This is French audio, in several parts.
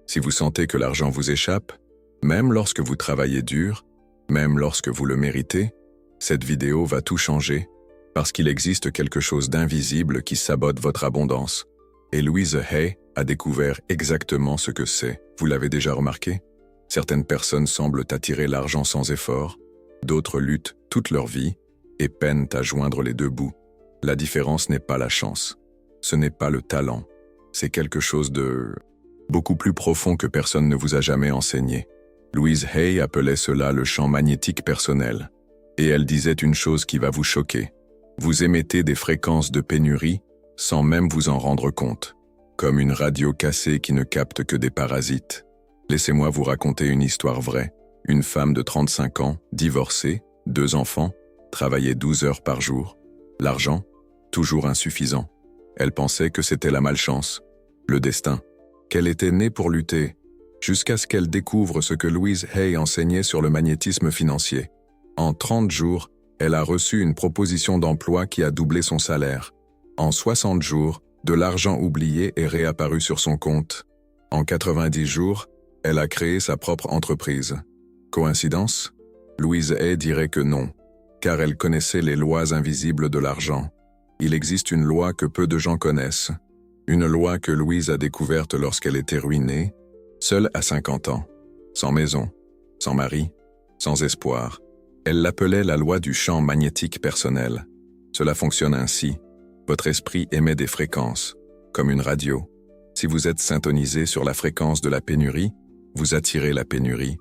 Si vous sentez que l'argent vous échappe, même lorsque vous travaillez dur, même lorsque vous le méritez, cette vidéo va tout changer, parce qu'il existe quelque chose d'invisible qui sabote votre abondance. Et Louise Hay a découvert exactement ce que c'est. Vous l'avez déjà remarqué? Certaines personnes semblent attirer l'argent sans effort, d'autres luttent toute leur vie et peinent à joindre les deux bouts. La différence n'est pas la chance, ce n'est pas le talent, c'est quelque chose de beaucoup plus profond que personne ne vous a jamais enseigné. Louise Hay appelait cela le champ magnétique personnel. Et elle disait une chose qui va vous choquer. Vous émettez des fréquences de pénurie sans même vous en rendre compte, comme une radio cassée qui ne capte que des parasites. Laissez-moi vous raconter une histoire vraie. Une femme de 35 ans, divorcée, 2 enfants, travaillait 12 heures par jour. L'argent, toujours insuffisant. Elle pensait que c'était la malchance, le destin, qu'elle était née pour lutter, jusqu'à ce qu'elle découvre ce que Louise Hay enseignait sur le magnétisme financier. En 30 jours, elle a reçu une proposition d'emploi qui a doublé son salaire. En 60 jours, de l'argent oublié est réapparu sur son compte. En 90 jours, elle a créé sa propre entreprise. Coïncidence? Louise Hay dirait que non, car elle connaissait les lois invisibles de l'argent. Il existe une loi que peu de gens connaissent. Une loi que Louise a découverte lorsqu'elle était ruinée, seule à 50 ans, sans maison, sans mari, sans espoir. Elle l'appelait la loi du champ magnétique personnel. Cela fonctionne ainsi. Votre esprit émet des fréquences, comme une radio. Si vous êtes syntonisé sur la fréquence de la pénurie, vous attirez la pénurie.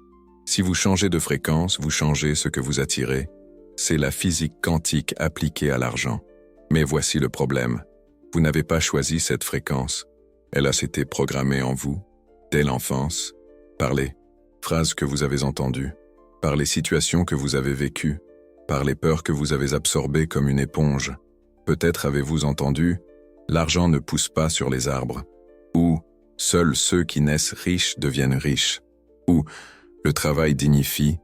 Si vous changez de fréquence, vous changez ce que vous attirez. C'est la physique quantique appliquée à l'argent. Mais voici le problème. Vous n'avez pas choisi cette fréquence. Elle a été programmée en vous, dès l'enfance, par les phrases que vous avez entendues, par les situations que vous avez vécues, par les peurs que vous avez absorbées comme une éponge. Peut-être avez-vous entendu « l'argent ne pousse pas sur les arbres » ou « seuls ceux qui naissent riches deviennent riches » ou « le travail dignifie,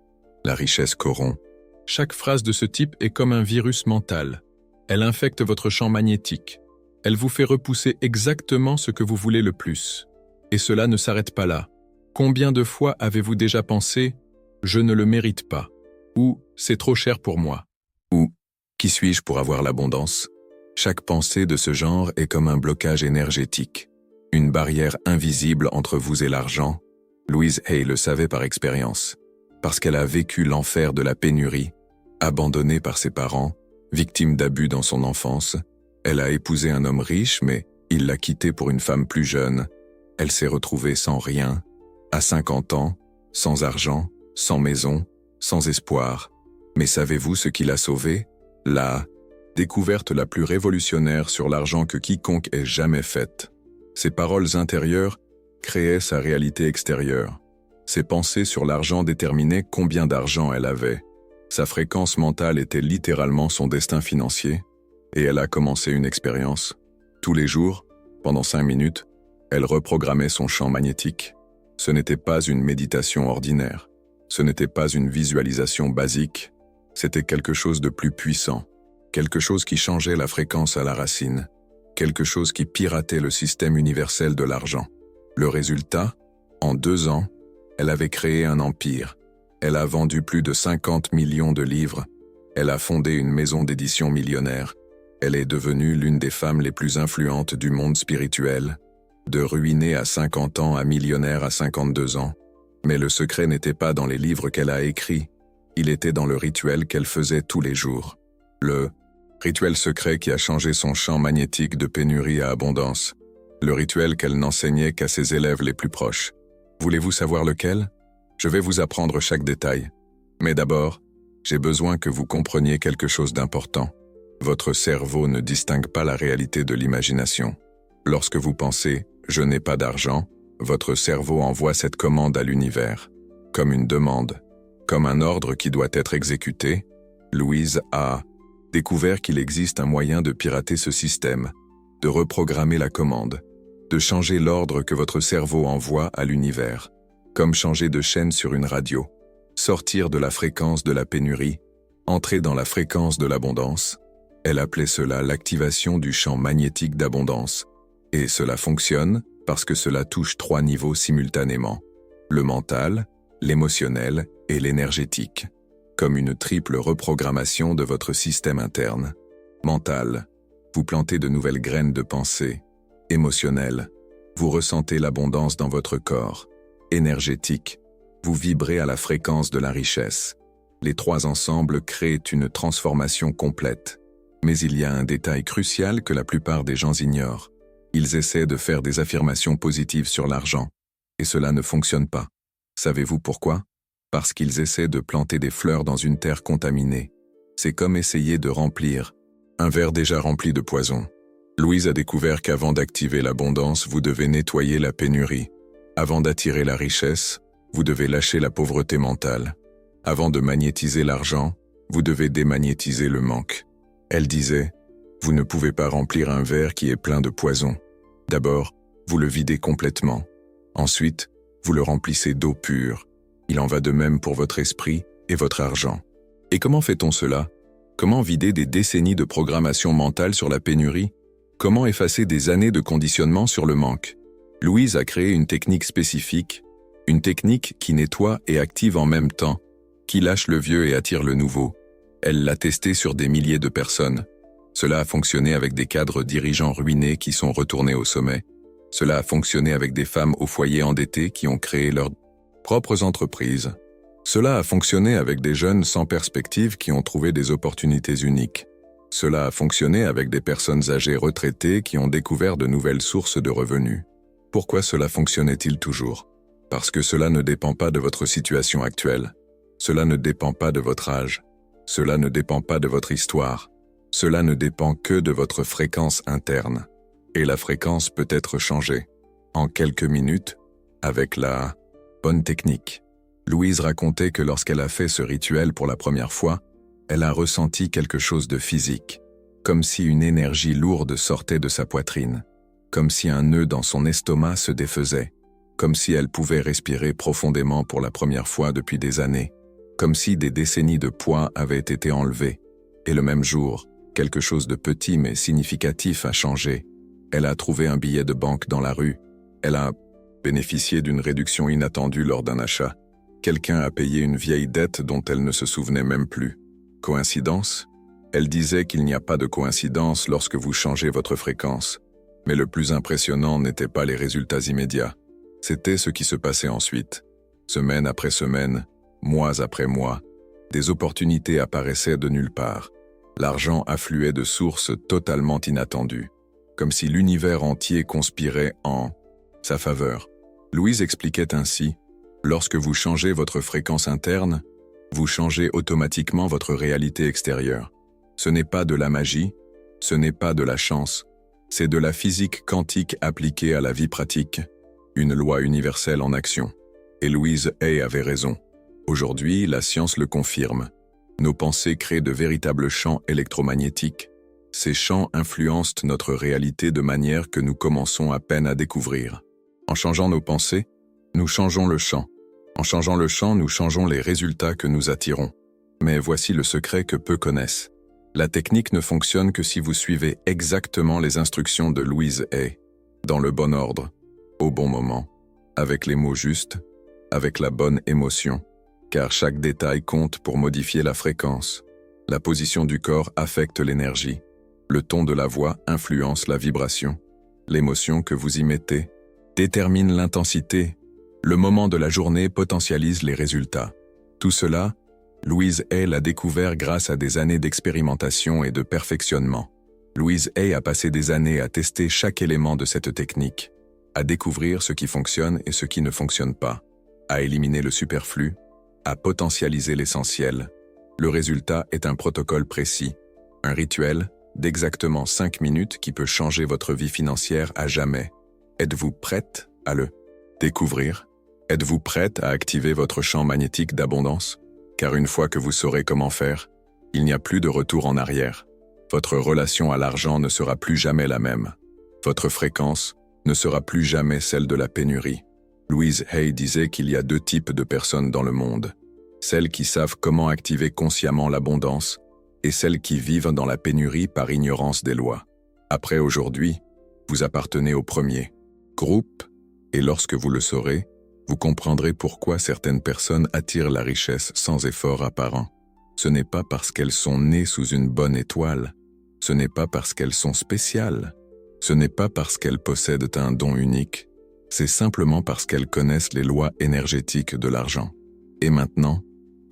la richesse corrompt ». Chaque phrase de ce type est comme un virus mental. Elle infecte votre champ magnétique. Elle vous fait repousser exactement ce que vous voulez le plus. Et cela ne s'arrête pas là. Combien de fois avez-vous déjà pensé « je ne le mérite pas » ou « c'est trop cher pour moi » ou « qui suis-je pour avoir l'abondance » Chaque pensée de ce genre est comme un blocage énergétique, une barrière invisible entre vous et l'argent. Louise Hay le savait par expérience, parce qu'elle a vécu l'enfer de la pénurie, abandonnée par ses parents, victime d'abus dans son enfance. Elle a épousé un homme riche, mais il l'a quitté pour une femme plus jeune. Elle s'est retrouvée sans rien, à 50 ans, sans argent, sans maison, sans espoir. Mais savez-vous ce qui l'a sauvée? La découverte la plus révolutionnaire sur l'argent que quiconque ait jamais faite. Ses paroles intérieures créaient sa réalité extérieure. Ses pensées sur l'argent déterminaient combien d'argent elle avait. Sa fréquence mentale était littéralement son destin financier, et elle a commencé une expérience. Tous les jours, pendant 5 minutes, elle reprogrammait son champ magnétique. Ce n'était pas une méditation ordinaire. Ce n'était pas une visualisation basique. C'était quelque chose de plus puissant. Quelque chose qui changeait la fréquence à la racine. Quelque chose qui piratait le système universel de l'argent. Le résultat, en 2 ans, elle avait créé un empire. Elle a vendu plus de 50 millions de livres. Elle a fondé une maison d'édition millionnaire. Elle est devenue l'une des femmes les plus influentes du monde spirituel. De ruinée à 50 ans à millionnaire à 52 ans. Mais le secret n'était pas dans les livres qu'elle a écrits. Il était dans le rituel qu'elle faisait tous les jours. Le rituel secret qui a changé son champ magnétique de pénurie à abondance. Le rituel qu'elle n'enseignait qu'à ses élèves les plus proches. Voulez-vous savoir lequel? Je vais vous apprendre chaque détail. Mais d'abord, j'ai besoin que vous compreniez quelque chose d'important. Votre cerveau ne distingue pas la réalité de l'imagination. Lorsque vous pensez « je n'ai pas d'argent », votre cerveau envoie cette commande à l'univers, comme une demande, comme un ordre qui doit être exécuté. Louise a découvert qu'il existe un moyen de pirater ce système, de reprogrammer la commande, de changer l'ordre que votre cerveau envoie à l'univers, comme changer de chaîne sur une radio, sortir de la fréquence de la pénurie, entrer dans la fréquence de l'abondance. Elle appelait cela l'activation du champ magnétique d'abondance. Et cela fonctionne, parce que cela touche 3 niveaux simultanément, le mental, l'émotionnel et l'énergétique, comme une triple reprogrammation de votre système interne. Mental, vous plantez de nouvelles graines de pensée. Émotionnel, vous ressentez l'abondance dans votre corps. Énergétique, vous vibrez à la fréquence de la richesse. Les 3 ensemble créent une transformation complète. Mais il y a un détail crucial que la plupart des gens ignorent. Ils essaient de faire des affirmations positives sur l'argent, et cela ne fonctionne pas. Savez-vous pourquoi? Parce qu'ils essaient de planter des fleurs dans une terre contaminée. C'est comme essayer de remplir un verre déjà rempli de poison. Louise a découvert qu'avant d'activer l'abondance, vous devez nettoyer la pénurie. Avant d'attirer la richesse, vous devez lâcher la pauvreté mentale. Avant de magnétiser l'argent, vous devez démagnétiser le manque. Elle disait, vous ne pouvez pas remplir un verre qui est plein de poison. D'abord, vous le videz complètement. Ensuite, vous le remplissez d'eau pure. Il en va de même pour votre esprit et votre argent. Et comment fait-on cela? Comment vider des décennies de programmation mentale sur la pénurie? Comment effacer des années de conditionnement sur le manque? Louise a créé une technique spécifique, une technique qui nettoie et active en même temps, qui lâche le vieux et attire le nouveau. Elle l'a testé sur des milliers de personnes. Cela a fonctionné avec des cadres dirigeants ruinés qui sont retournés au sommet. Cela a fonctionné avec des femmes au foyer endettées qui ont créé leurs propres entreprises. Cela a fonctionné avec des jeunes sans perspective qui ont trouvé des opportunités uniques. Cela a fonctionné avec des personnes âgées retraitées qui ont découvert de nouvelles sources de revenus. Pourquoi cela fonctionnait-il toujours? Parce que cela ne dépend pas de votre situation actuelle. Cela ne dépend pas de votre âge. Cela ne dépend pas de votre histoire. Cela ne dépend que de votre fréquence interne. Et la fréquence peut être changée en quelques minutes avec la bonne technique. Louise racontait que lorsqu'elle a fait ce rituel pour la première fois, elle a ressenti quelque chose de physique, comme si une énergie lourde sortait de sa poitrine, comme si un nœud dans son estomac se défaisait, comme si elle pouvait respirer profondément pour la première fois depuis des années, comme si des décennies de poids avaient été enlevées. Et le même jour, quelque chose de petit mais significatif a changé. Elle a trouvé un billet de banque dans la rue. Elle a bénéficié d'une réduction inattendue lors d'un achat. Quelqu'un a payé une vieille dette dont elle ne se souvenait même plus. Coïncidence? Elle disait qu'il n'y a pas de coïncidence lorsque vous changez votre fréquence. Mais le plus impressionnant n'était pas les résultats immédiats. C'était ce qui se passait ensuite. Semaine après semaine, mois après mois, des opportunités apparaissaient de nulle part. L'argent affluait de sources totalement inattendues, comme si l'univers entier conspirait en sa faveur. Louise expliquait ainsi: lorsque vous changez votre fréquence interne, vous changez automatiquement votre réalité extérieure. Ce n'est pas de la magie, ce n'est pas de la chance, c'est de la physique quantique appliquée à la vie pratique, une loi universelle en action. Et Louise Hay avait raison. Aujourd'hui, la science le confirme. Nos pensées créent de véritables champs électromagnétiques. Ces champs influencent notre réalité de manière que nous commençons à peine à découvrir. En changeant nos pensées, nous changeons le champ. En changeant le champ, nous changeons les résultats que nous attirons. Mais voici le secret que peu connaissent. La technique ne fonctionne que si vous suivez exactement les instructions de Louise Hay, dans le bon ordre, au bon moment, avec les mots justes, avec la bonne émotion, car chaque détail compte pour modifier la fréquence. La position du corps affecte l'énergie. Le ton de la voix influence la vibration. L'émotion que vous y mettez détermine l'intensité. Le moment de la journée potentialise les résultats. Tout cela, Louise Hay l'a découvert grâce à des années d'expérimentation et de perfectionnement. Louise Hay a passé des années à tester chaque élément de cette technique, à découvrir ce qui fonctionne et ce qui ne fonctionne pas, à éliminer le superflu, à potentialiser l'essentiel. Le résultat est un protocole précis, un rituel d'exactement 5 minutes qui peut changer votre vie financière à jamais. Êtes-vous prête à le découvrir? Êtes-vous prête à activer votre champ magnétique d'abondance? Car une fois que vous saurez comment faire, il n'y a plus de retour en arrière. Votre relation à l'argent ne sera plus jamais la même. Votre fréquence ne sera plus jamais celle de la pénurie. Louise Hay disait qu'il y a 2 types de personnes dans le monde. Celles qui savent comment activer consciemment l'abondance et celles qui vivent dans la pénurie par ignorance des lois. Après aujourd'hui, vous appartenez au premier. groupe, et lorsque vous le saurez, vous comprendrez pourquoi certaines personnes attirent la richesse sans effort apparent. Ce n'est pas parce qu'elles sont nées sous une bonne étoile, ce n'est pas parce qu'elles sont spéciales, ce n'est pas parce qu'elles possèdent un don unique, c'est simplement parce qu'elles connaissent les lois énergétiques de l'argent. Et maintenant,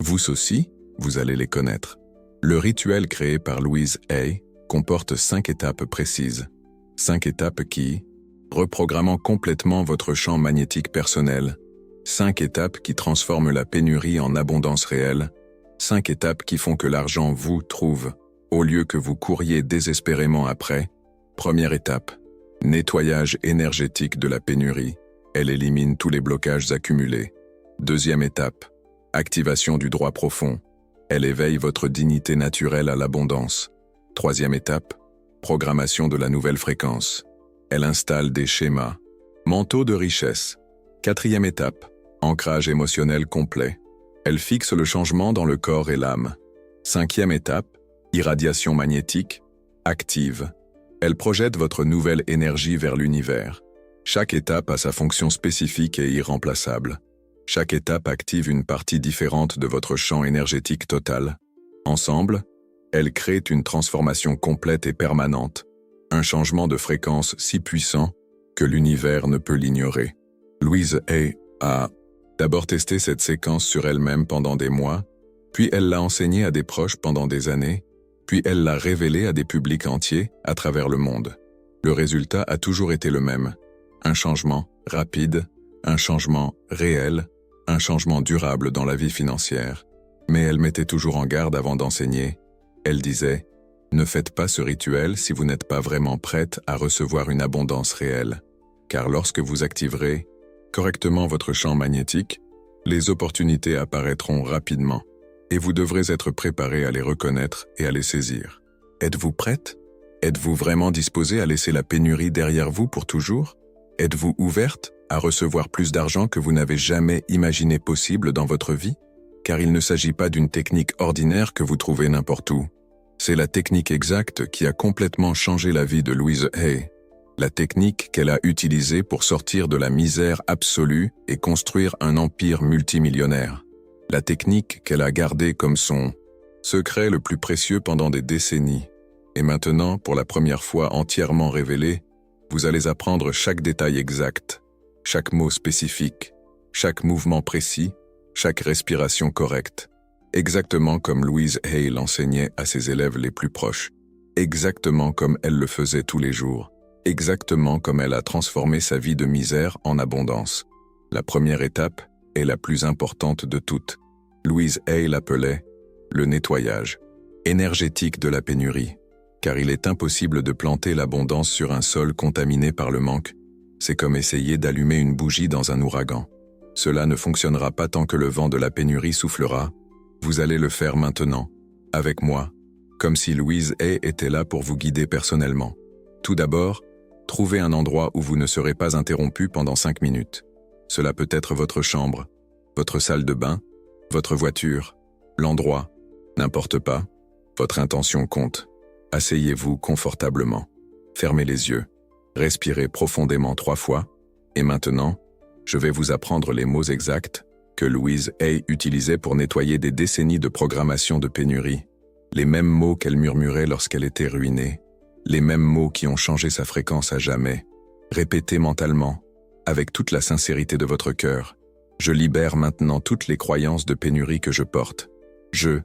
vous aussi, vous allez les connaître. Le rituel créé par Louise Hay comporte 5 étapes précises. 5 étapes qui, reprogrammant complètement votre champ magnétique personnel, 5 étapes qui transforment la pénurie en abondance réelle, 5 étapes qui font que l'argent vous trouve, au lieu que vous couriez désespérément après. Première étape, nettoyage énergétique de la pénurie. Elle élimine tous les blocages accumulés. Deuxième étape, activation du droit profond. Elle éveille votre dignité naturelle à l'abondance. Troisième étape, programmation de la nouvelle fréquence. Elle installe des schémas, mentaux de richesse. Quatrième étape, ancrage émotionnel complet. Elle fixe le changement dans le corps et l'âme. Cinquième étape, irradiation magnétique, active. Elle projette votre nouvelle énergie vers l'univers. Chaque étape a sa fonction spécifique et irremplaçable. Chaque étape active une partie différente de votre champ énergétique total. Ensemble, elles créent une transformation complète et permanente, un changement de fréquence si puissant que l'univers ne peut l'ignorer. Louise Hay a d'abord testé cette séquence sur elle-même pendant des mois, puis elle l'a enseignée à des proches pendant des années, puis elle l'a révélée à des publics entiers à travers le monde. Le résultat a toujours été le même. Un changement rapide, un changement réel, un changement durable dans la vie financière. Mais elle mettait toujours en garde avant d'enseigner. Elle disait « Ne faites pas ce rituel si vous n'êtes pas vraiment prête à recevoir une abondance réelle. Car lorsque vous activerez correctement votre champ magnétique, les opportunités apparaîtront rapidement. Et vous devrez être préparé à les reconnaître et à les saisir. Êtes-vous prête? Êtes-vous vraiment disposée à laisser la pénurie derrière vous pour toujours? Êtes-vous ouverte à recevoir plus d'argent que vous n'avez jamais imaginé possible dans votre vie? Car il ne s'agit pas d'une technique ordinaire que vous trouvez n'importe où. C'est la technique exacte qui a complètement changé la vie de Louise Hay. La technique qu'elle a utilisée pour sortir de la misère absolue et construire un empire multimillionnaire. La technique qu'elle a gardée comme son secret le plus précieux pendant des décennies. Et maintenant, pour la première fois entièrement révélée, vous allez apprendre chaque détail exact, chaque mot spécifique, chaque mouvement précis, chaque respiration correcte, exactement comme Louise Hay l'enseignait à ses élèves les plus proches, exactement comme elle le faisait tous les jours, exactement comme elle a transformé sa vie de misère en abondance. La première étape est la plus importante de toutes. Louise Hay l'appelait le nettoyage énergétique de la pénurie, car il est impossible de planter l'abondance sur un sol contaminé par le manque. C'est comme essayer d'allumer une bougie dans un ouragan. Cela ne fonctionnera pas tant que le vent de la pénurie soufflera. Vous allez le faire maintenant, avec moi, comme si Louise Hay était là pour vous guider personnellement. Tout d'abord, trouvez un endroit où vous ne serez pas interrompu pendant 5 minutes. Cela peut être votre chambre, votre salle de bain, votre voiture, l'endroit, n'importe pas, votre intention compte. Asseyez-vous confortablement, fermez les yeux, respirez profondément 3 fois, et maintenant, je vais vous apprendre les mots exacts que Louise Hay utilisait pour nettoyer des décennies de programmation de pénurie, les mêmes mots qu'elle murmurait lorsqu'elle était ruinée, les mêmes mots qui ont changé sa fréquence à jamais. Répétez mentalement, avec toute la sincérité de votre cœur. Je libère maintenant toutes les croyances de pénurie que je porte. Je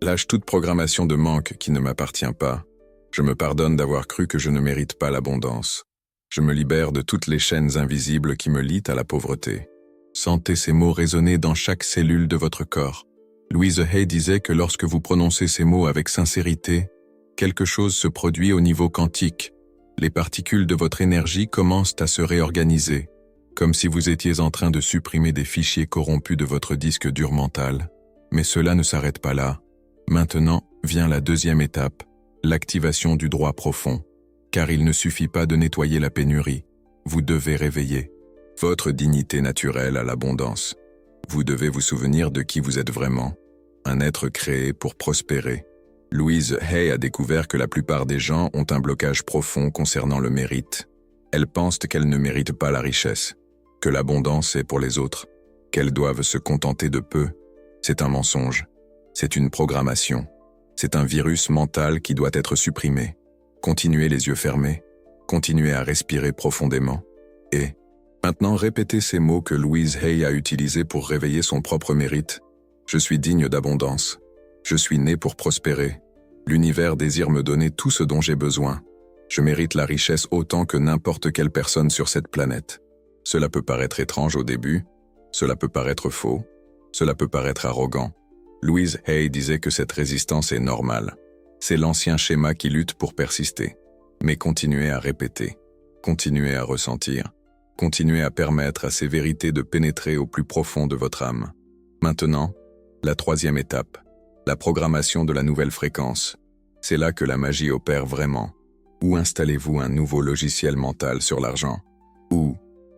lâche toute programmation de manque qui ne m'appartient pas. Je me pardonne d'avoir cru que je ne mérite pas l'abondance. Je me libère de toutes les chaînes invisibles qui me lient à la pauvreté. Sentez ces mots résonner dans chaque cellule de votre corps. Louise Hay disait que lorsque vous prononcez ces mots avec sincérité, quelque chose se produit au niveau quantique. Les particules de votre énergie commencent à se réorganiser, comme si vous étiez en train de supprimer des fichiers corrompus de votre disque dur mental. Mais cela ne s'arrête pas là. Maintenant vient la deuxième étape, l'activation du droit profond. Car il ne suffit pas de nettoyer la pénurie. Vous devez réveiller votre dignité naturelle à l'abondance. Vous devez vous souvenir de qui vous êtes vraiment, un être créé pour prospérer. Louise Hay a découvert que la plupart des gens ont un blocage profond concernant le mérite. Elles pensent qu'elles ne méritent pas la richesse, que l'abondance est pour les autres, qu'elles doivent se contenter de peu. C'est un mensonge. C'est une programmation. C'est un virus mental qui doit être supprimé. Continuez les yeux fermés. Continuez à respirer profondément. Et, maintenant répétez ces mots que Louise Hay a utilisés pour réveiller son propre mérite. Je suis digne d'abondance. Je suis né pour prospérer. L'univers désire me donner tout ce dont j'ai besoin. Je mérite la richesse autant que n'importe quelle personne sur cette planète. Cela peut paraître étrange au début, cela peut paraître faux, cela peut paraître arrogant. Louise Hay disait que cette résistance est normale. C'est l'ancien schéma qui lutte pour persister. Mais continuez à répéter, continuez à ressentir, continuez à permettre à ces vérités de pénétrer au plus profond de votre âme. Maintenant, la troisième étape, la programmation de la nouvelle fréquence. C'est là que la magie opère vraiment. Ou installez-vous un nouveau logiciel mental sur l'argent. Ou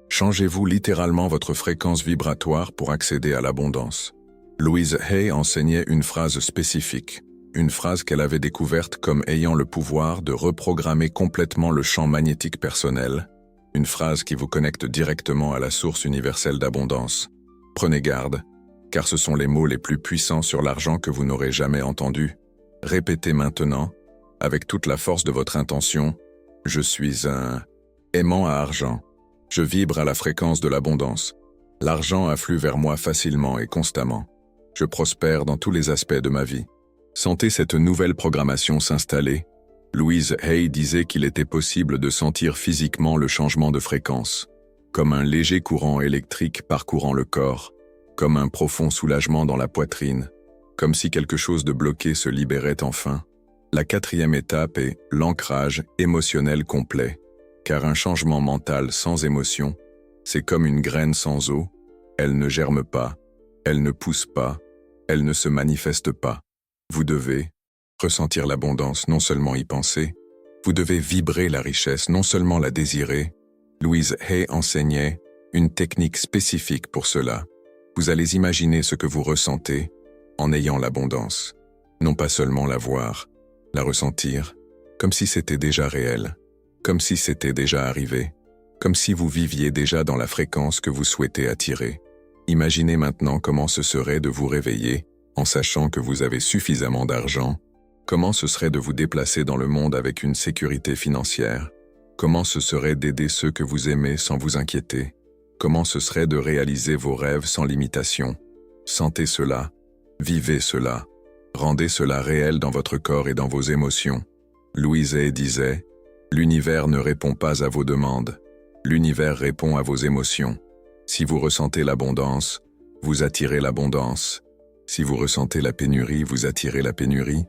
changez-vous littéralement votre fréquence vibratoire pour accéder à l'abondance. Louise Hay enseignait une phrase spécifique, une phrase qu'elle avait découverte comme ayant le pouvoir de reprogrammer complètement le champ magnétique personnel, une phrase qui vous connecte directement à la source universelle d'abondance. Prenez garde, car ce sont les mots les plus puissants sur l'argent que vous n'aurez jamais entendus. Répétez maintenant, avec toute la force de votre intention, « Je suis un aimant à argent. Je vibre à la fréquence de l'abondance. L'argent afflue vers moi facilement et constamment. Je prospère dans tous les aspects de ma vie. » Sentez cette nouvelle programmation s'installer. Louise Hay disait qu'il était possible de sentir physiquement le changement de fréquence, comme un léger courant électrique parcourant le corps, comme un profond soulagement dans la poitrine, comme si quelque chose de bloqué se libérait enfin. La quatrième étape est l'ancrage émotionnel complet, car un changement mental sans émotion, c'est comme une graine sans eau, elle ne germe pas, elle ne pousse pas, elle ne se manifeste pas. Vous devez ressentir l'abondance, non seulement y penser, vous devez vibrer la richesse, non seulement la désirer. Louise Hay enseignait une technique spécifique pour cela. Vous allez imaginer ce que vous ressentez en ayant l'abondance, non pas seulement la voir, la ressentir, comme si c'était déjà réel, comme si c'était déjà arrivé, comme si vous viviez déjà dans la fréquence que vous souhaitez attirer. Imaginez maintenant comment ce serait de vous réveiller en sachant que vous avez suffisamment d'argent, comment ce serait de vous déplacer dans le monde avec une sécurité financière, comment ce serait d'aider ceux que vous aimez sans vous inquiéter, comment ce serait de réaliser vos rêves sans limitation. Sentez cela, vivez cela, rendez cela réel dans votre corps et dans vos émotions. Louise Hay disait, « L'univers ne répond pas à vos demandes, l'univers répond à vos émotions. Si vous ressentez l'abondance, vous attirez l'abondance. Si vous ressentez la pénurie, vous attirez la pénurie.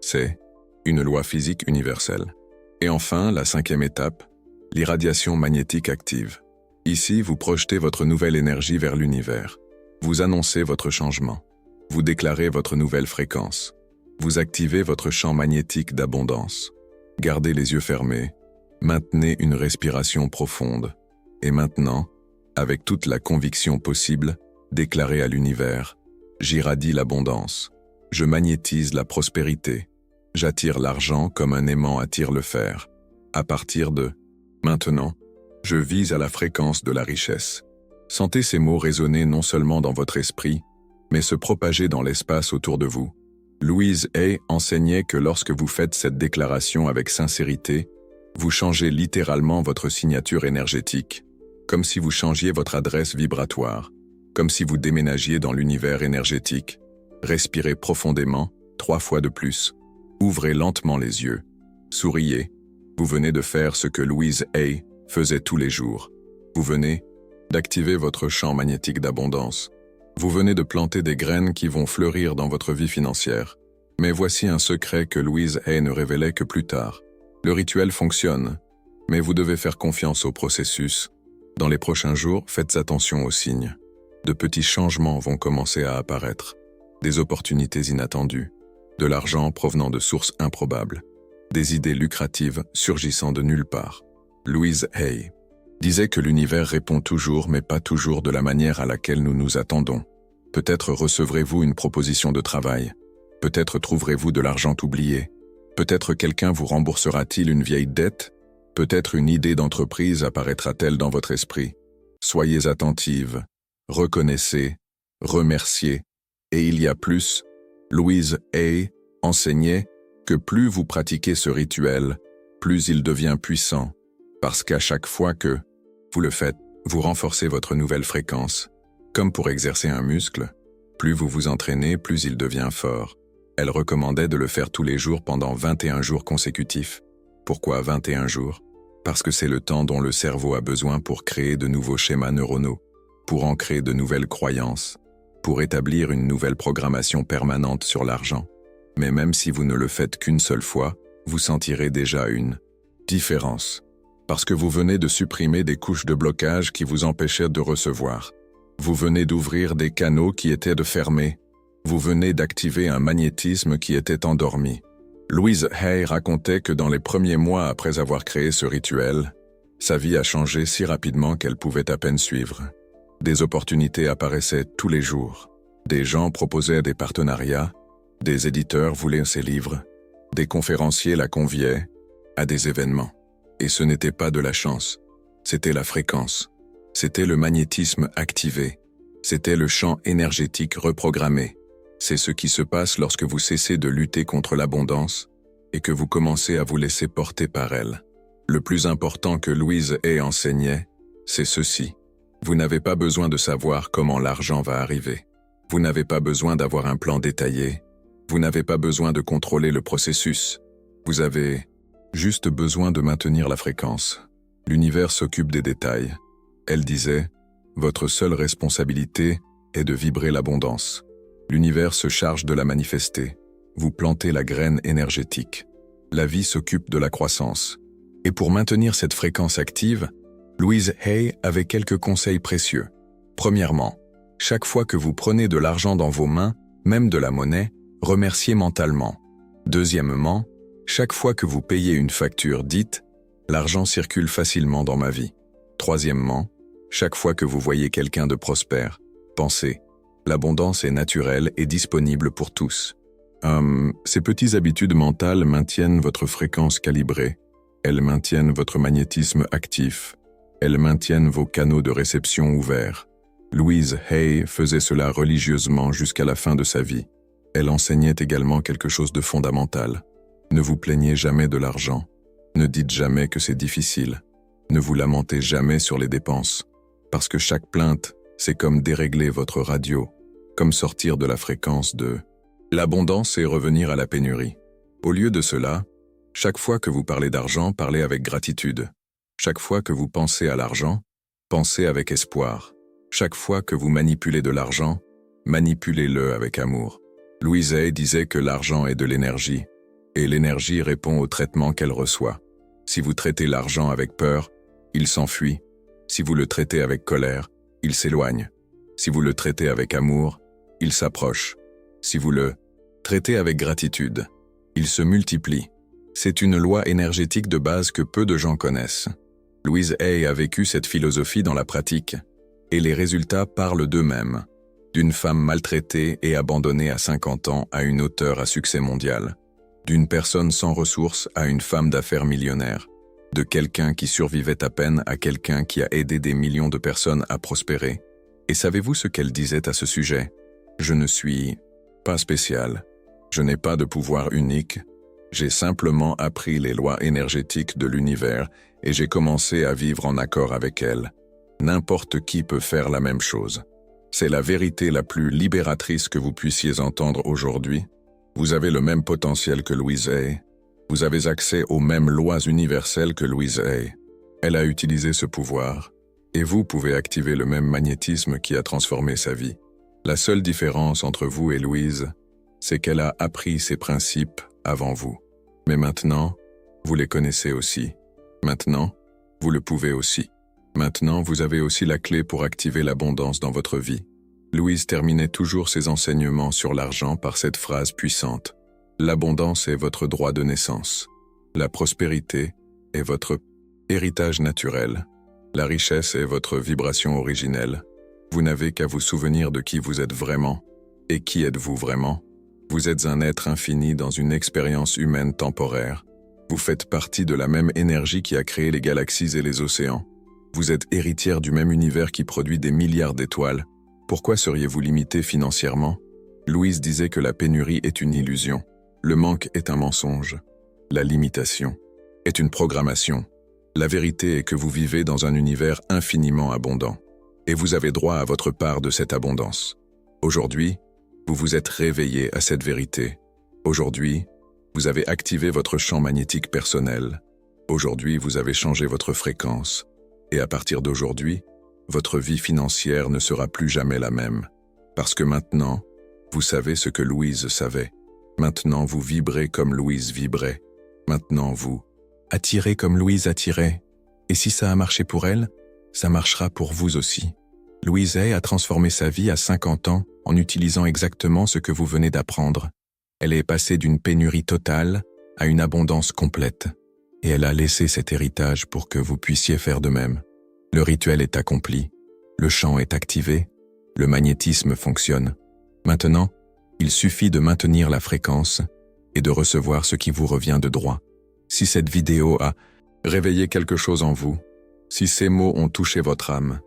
C'est une loi physique universelle. » Et enfin, la cinquième étape, l'irradiation magnétique active. Ici, vous projetez votre nouvelle énergie vers l'univers. Vous annoncez votre changement. Vous déclarez votre nouvelle fréquence. Vous activez votre champ magnétique d'abondance. Gardez les yeux fermés. Maintenez une respiration profonde. Et maintenant, avec toute la conviction possible, déclarez à l'univers « J'irradie l'abondance. Je magnétise la prospérité. J'attire l'argent comme un aimant attire le fer. À partir de maintenant, je vise à la fréquence de la richesse. » Sentez ces mots résonner non seulement dans votre esprit, mais se propager dans l'espace autour de vous. Louise Hay enseignait que lorsque vous faites cette déclaration avec sincérité, vous changez littéralement votre signature énergétique, comme si vous changiez votre adresse vibratoire, comme si vous déménagiez dans l'univers énergétique. Respirez profondément, 3 fois de plus. Ouvrez lentement les yeux. Souriez. Vous venez de faire ce que Louise Hay faisait tous les jours. Vous venez d'activer votre champ magnétique d'abondance. Vous venez de planter des graines qui vont fleurir dans votre vie financière. Mais voici un secret que Louise Hay ne révélait que plus tard. Le rituel fonctionne, mais vous devez faire confiance au processus. Dans les prochains jours, faites attention aux signes. De petits changements vont commencer à apparaître. Des opportunités inattendues, de l'argent provenant de sources improbables, des idées lucratives surgissant de nulle part. Louise Hay disait que l'univers répond toujours, mais pas toujours de la manière à laquelle nous nous attendons. Peut-être recevrez-vous une proposition de travail. Peut-être trouverez-vous de l'argent oublié. Peut-être quelqu'un vous remboursera-t-il une vieille dette. Peut-être une idée d'entreprise apparaîtra-t-elle dans votre esprit. Soyez attentive, reconnaissez, remerciez, et il y a plus. Louise Hay enseignait que plus vous pratiquez ce rituel, plus il devient puissant, parce qu'à chaque fois que vous le faites, vous renforcez votre nouvelle fréquence. Comme pour exercer un muscle, plus vous vous entraînez, plus il devient fort. Elle recommandait de le faire tous les jours pendant 21 jours consécutifs. Pourquoi 21 jours? Parce que c'est le temps dont le cerveau a besoin pour créer de nouveaux schémas neuronaux, pour ancrer de nouvelles croyances, pour établir une nouvelle programmation permanente sur l'argent. Mais même si vous ne le faites qu'une seule fois, vous sentirez déjà une différence. Parce que vous venez de supprimer des couches de blocage qui vous empêchaient de recevoir. Vous venez d'ouvrir des canaux qui étaient fermés. Vous venez d'activer un magnétisme qui était endormi. Louise Hay racontait que dans les premiers mois après avoir créé ce rituel, sa vie a changé si rapidement qu'elle pouvait à peine suivre. Des opportunités apparaissaient tous les jours. Des gens proposaient des partenariats, des éditeurs voulaient ses livres, des conférenciers la conviaient à des événements. Et ce n'était pas de la chance, c'était la fréquence, c'était le magnétisme activé, c'était le champ énergétique reprogrammé. C'est ce qui se passe lorsque vous cessez de lutter contre l'abondance et que vous commencez à vous laisser porter par elle. Le plus important que Louise Hay enseignait, c'est ceci. Vous n'avez pas besoin de savoir comment l'argent va arriver. Vous n'avez pas besoin d'avoir un plan détaillé. Vous n'avez pas besoin de contrôler le processus. Vous avez juste besoin de maintenir la fréquence. L'univers s'occupe des détails. Elle disait, votre seule responsabilité est de vibrer l'abondance. L'univers se charge de la manifester. Vous plantez la graine énergétique. La vie s'occupe de la croissance. Et pour maintenir cette fréquence active, Louise Hay avait quelques conseils précieux. Premièrement, chaque fois que vous prenez de l'argent dans vos mains, même de la monnaie, remerciez mentalement. Deuxièmement, chaque fois que vous payez une facture, dites « L'argent circule facilement dans ma vie ». Troisièmement, chaque fois que vous voyez quelqu'un de prospère, pensez « L'abondance est naturelle et disponible pour tous ». Ces petites habitudes mentales maintiennent votre fréquence calibrée, elles maintiennent votre magnétisme actif, elles maintiennent vos canaux de réception ouverts. Louise Hay faisait cela religieusement jusqu'à la fin de sa vie. Elle enseignait également quelque chose de fondamental. Ne vous plaignez jamais de l'argent. Ne dites jamais que c'est difficile. Ne vous lamentez jamais sur les dépenses. Parce que chaque plainte, c'est comme dérégler votre radio, comme sortir de la fréquence de l'abondance et revenir à la pénurie. Au lieu de cela, chaque fois que vous parlez d'argent, parlez avec gratitude. Chaque fois que vous pensez à l'argent, pensez avec espoir. Chaque fois que vous manipulez de l'argent, manipulez-le avec amour. Louise Hay disait que l'argent est de l'énergie, et l'énergie répond au traitement qu'elle reçoit. Si vous traitez l'argent avec peur, il s'enfuit. Si vous le traitez avec colère, il s'éloigne. Si vous le traitez avec amour, il s'approche. Si vous le traitez avec gratitude, il se multiplie. C'est une loi énergétique de base que peu de gens connaissent. Louise Hay a vécu cette philosophie dans la pratique, et les résultats parlent d'eux-mêmes. D'une femme maltraitée et abandonnée à 50 ans à une auteure à succès mondial. D'une personne sans ressources à une femme d'affaires millionnaire. De quelqu'un qui survivait à peine à quelqu'un qui a aidé des millions de personnes à prospérer. Et savez-vous ce qu'elle disait à ce sujet? Je ne suis pas spécial. Je n'ai pas de pouvoir unique. J'ai simplement appris les lois énergétiques de l'univers et j'ai commencé à vivre en accord avec elles. N'importe qui peut faire la même chose. C'est la vérité la plus libératrice que vous puissiez entendre aujourd'hui. Vous avez le même potentiel que Louise Hay. Vous avez accès aux mêmes lois universelles que Louise Hay. Elle a utilisé ce pouvoir, et vous pouvez activer le même magnétisme qui a transformé sa vie. La seule différence entre vous et Louise, c'est qu'elle a appris ces principes avant vous. Mais maintenant, vous les connaissez aussi. Maintenant, vous le pouvez aussi. Maintenant, vous avez aussi la clé pour activer l'abondance dans votre vie. Louise terminait toujours ses enseignements sur l'argent par cette phrase puissante. L'abondance est votre droit de naissance. La prospérité est votre héritage naturel. La richesse est votre vibration originelle. Vous n'avez qu'à vous souvenir de qui vous êtes vraiment. Et qui êtes-vous vraiment? Vous êtes un être infini dans une expérience humaine temporaire. Vous faites partie de la même énergie qui a créé les galaxies et les océans. Vous êtes héritière du même univers qui produit des milliards d'étoiles. Pourquoi seriez-vous limité financièrement? Louise disait que la pénurie est une illusion. Le manque est un mensonge. La limitation est une programmation. La vérité est que vous vivez dans un univers infiniment abondant. Et vous avez droit à votre part de cette abondance. Aujourd'hui, vous vous êtes réveillé à cette vérité. Aujourd'hui, vous avez activé votre champ magnétique personnel. Aujourd'hui, vous avez changé votre fréquence. Et à partir d'aujourd'hui, votre vie financière ne sera plus jamais la même. Parce que maintenant, vous savez ce que Louise savait. Maintenant, vous vibrez comme Louise vibrait. Maintenant, vous attirez comme Louise attirait. Et si ça a marché pour elle, ça marchera pour vous aussi. Louise Hay a transformé sa vie à 50 ans en utilisant exactement ce que vous venez d'apprendre. Elle est passée d'une pénurie totale à une abondance complète. Et elle a laissé cet héritage pour que vous puissiez faire de même. Le rituel est accompli, le champ est activé, le magnétisme fonctionne. Maintenant, il suffit de maintenir la fréquence et de recevoir ce qui vous revient de droit. Si cette vidéo a réveillé quelque chose en vous, si ces mots ont touché votre âme,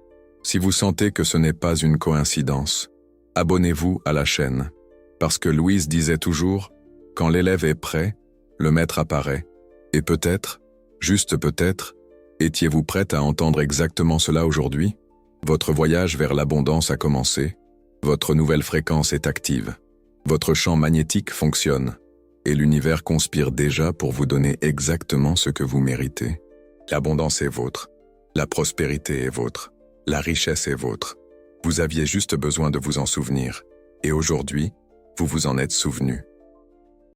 si vous sentez que ce n'est pas une coïncidence, abonnez-vous à la chaîne. Parce que Louise disait toujours, quand l'élève est prêt, le maître apparaît. Et peut-être, juste peut-être, étiez-vous prête à entendre exactement cela aujourd'hui? Votre voyage vers l'abondance a commencé. Votre nouvelle fréquence est active. Votre champ magnétique fonctionne. Et l'univers conspire déjà pour vous donner exactement ce que vous méritez. L'abondance est vôtre. La prospérité est vôtre. La richesse est vôtre. Vous aviez juste besoin de vous en souvenir. Et aujourd'hui, vous vous en êtes souvenu.